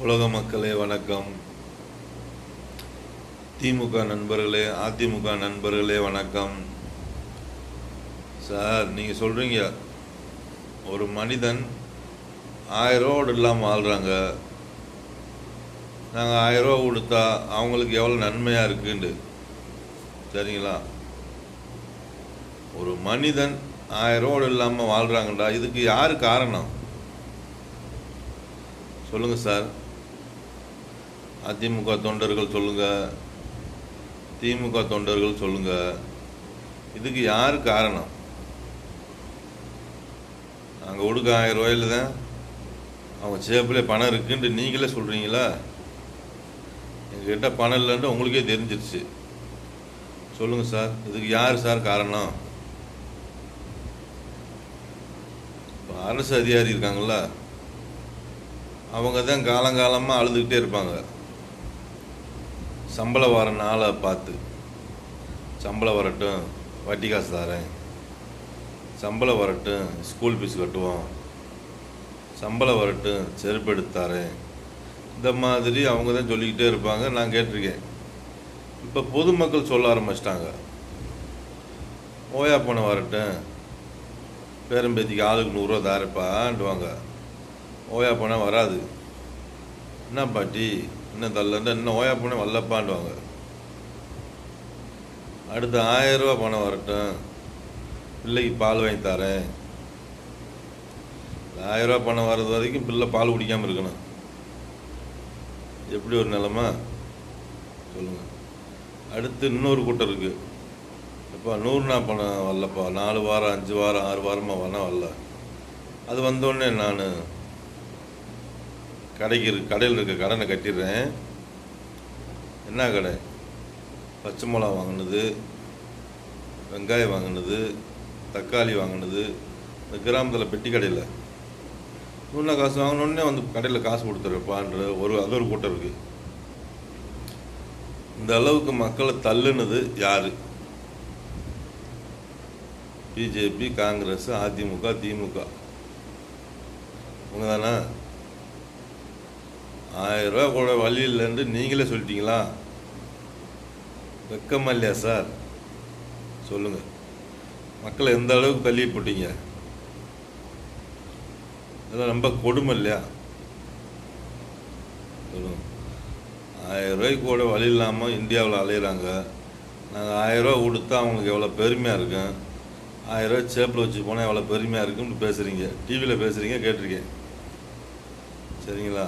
உலக மக்களே வணக்கம். திமுக நண்பர்களே, அதிமுக நண்பர்களே வணக்கம். சார், நீங்கள் சொல்கிறீங்க ஒரு மனிதன் 1000 ரூபா இல்லாமல் வாழ்கிறாங்க, நாங்கள் 1000 ரூபா கொடுத்தா அவங்களுக்கு எவ்வளோ நன்மையாக இருக்குண்டு. சரிங்களா? ஒரு மனிதன் 1000 ரூபா இல்லாமல் வாழ்கிறாங்கடா, இதுக்கு யார் காரணம் சொல்லுங்கள் சார். அதிமுக தொண்டர்கள் சொல்லுங்கள், திமுக தொண்டர்கள் சொல்லுங்கள், இதுக்கு யார் காரணம்? நாங்கள் கொடுக்க 1000 ரூபாயில் தான் அவங்க சேப்பில் பணம் இருக்குன்ட்டு நீங்களே சொல்கிறீங்களா? எங்ககிட்ட பணம் இல்லைன்ட்டு உங்களுக்கே தெரிஞ்சிருச்சு. சொல்லுங்கள் சார், இதுக்கு யார் சார் காரணம்? இப்போ அரசு அதிகாரி இருக்காங்கள, அவங்க தான் காலங்காலமாக அழுதுகிட்டே இருப்பாங்க. சம்பளம் வர நாளை பார்த்து, சம்பளம் வரட்டும் வட்டி காசு தரேன், சம்பளம் வரட்டும் ஸ்கூல் ஃபீஸ் கட்டுவோம், சம்பளம் வரட்டும் செருப்பு எடுத்து தரேன், இந்த மாதிரி அவங்க தான் சொல்லிக்கிட்டே இருப்பாங்க. நான் கேட்டிருக்கேன். இப்போ பொதுமக்கள் சொல்ல ஆரம்பிச்சிட்டாங்க, ஓயா பணம் வரட்டும், பேரம்பேத்திக்கு ஆளுக்கு 100 ரூபா தாரப்பான்டுவாங்க. ஓயா பணம் வராது. என்ன பாட்டி இன்னும் தள்ளண்டா, இன்னும் ஓயா பணம் வரலப்பான்டுவாங்க. அடுத்து 1000 ரூபா பணம் வரட்டும், பிள்ளைக்கு பால் வாங்கி தரேன். 1000 ரூபா பணம் வர்றது வரைக்கும் பிள்ளை பால் குடிக்காமல் இருக்கணும். எப்படி ஒரு நிலமை சொல்லுங்கள். அடுத்து இன்னொரு கூட்டம் இருக்குது. இப்போ 100 நாள் பணம் வரலப்பா, 4 வாரம் 5 வாரம் 6 வாரமாக பணம் வரல. அது வந்தோடனே நான் கடையில் இருக்க கடனை கட்டிடுறேன். என்ன கடை? பச்சை மிளகா வாங்கினது, வெங்காயம் வாங்கினது, தக்காளி வாங்கினது, இந்த கிராமத்தில் பெட்டி கடையில் 100 காசு வாங்கினோடனே வந்து கடையில் காசு கொடுத்துருப்பான்ற அது ஒரு கூட்டம் இருக்குது. இந்த அளவுக்கு மக்களை தள்ளுனது யார்? பிஜேபி, காங்கிரஸ், அதிமுக, திமுக, உங்க தானே? 1000 ரூபா கூட வழி இல்லைன்னு நீங்களே சொல்லிட்டீங்களா? வெக்கமா இல்லையா சார்? சொல்லுங்கள். மக்களை எந்த அளவுக்கு தள்ளி போட்டீங்க? இதெல்லாம் ரொம்ப கொடுமை இல்லையா? சொல்லுங்கள். 1000 ரூபாய்க்கு கூட வழி இல்லாமல் இந்தியாவில் அலையிறாங்க. நாங்கள் 1000 ரூபா கொடுத்தா அவங்களுக்கு எவ்வளோ பெருமையாக இருக்கும், 1000 ரூபாய் சேப்பில் வச்சு போனால் எவ்வளோ பெருமையாக இருக்குன்னு பேசுகிறீங்க. டிவியில் பேசுகிறீங்க, கேட்டிருக்கேன். சரிங்களா?